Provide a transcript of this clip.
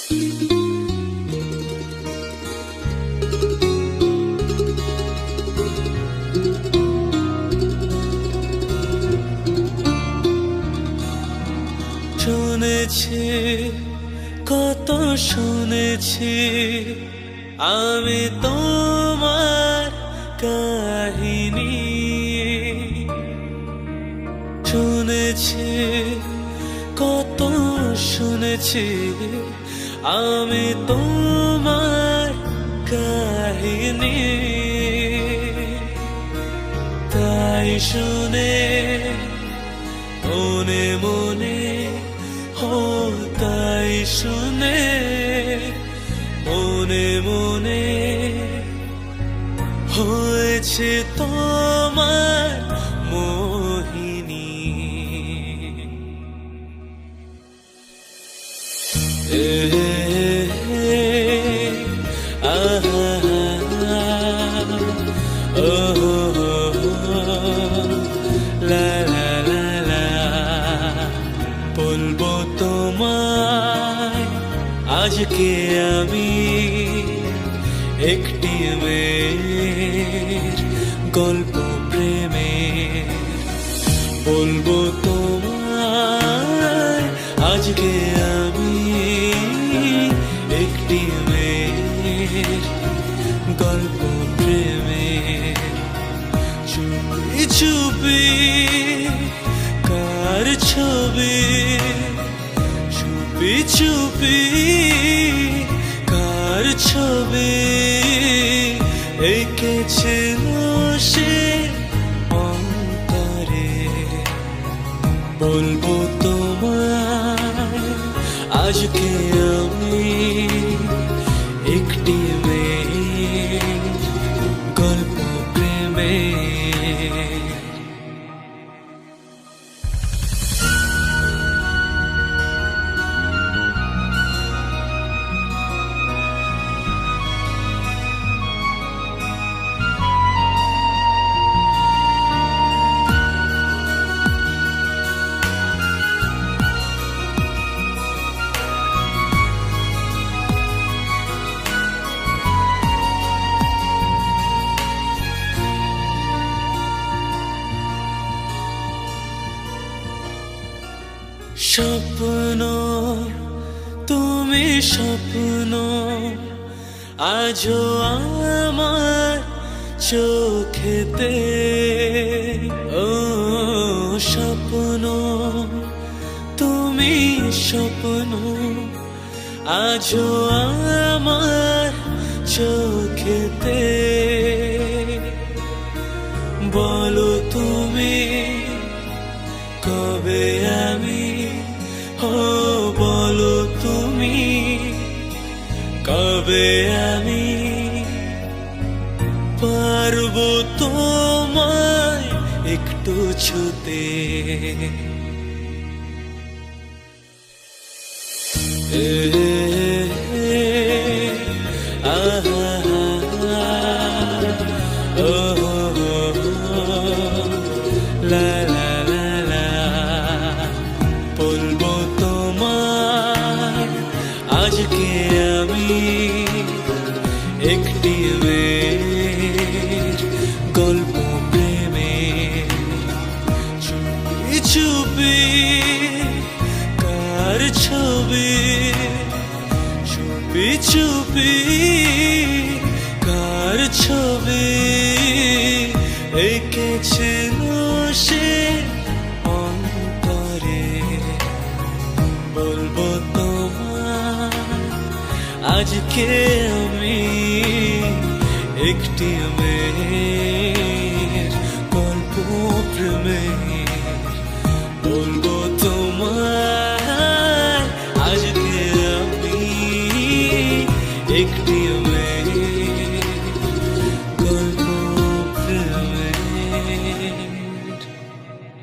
শুনেছি কত শুনেছি আমি তোমার কাহিনী, শুনেছি কত শুনেছি আমি তোমার কাহিনী। তাই শুনে মনে মনে তাই শুনে মনে মনে হয়েছে তোমার মোহিনী। বলবো তোমায় আজকে আমি একটি মেয়ের গল্প প্রেমের। বলবো তোমায় আজকে আমি একটি মেয়ের গল্প প্রেমের। চুপি চুপি কার ছবি, চুপি চুপি কার ছবি এঁকেছিল সে অন্তরে। বলবো তোমায় আজকে আমি একটি মেয়ের গল্প প্রেমের। স্বপ্ন তুমি স্বপ্ন আজও আমার চোখেতে। ও স্বপ্ন তুমি স্বপ্ন আজও আমার চোখেতে। বলো তুমি কবে আমি, বলো তুমি কবে আমি পারবো তোমায় একটু ছুতে। বলবো তোমায় আজকে আমি একটি মেয়ের গল্প প্রেমের। চুপি চুপি কার ছবি, চুপি চুপি কার ছবি এঁকেছিল সে অন্তরে। বলবো তোমায় আজকে আমি একটি মেয়ের গল্প প্রেমের। বলবো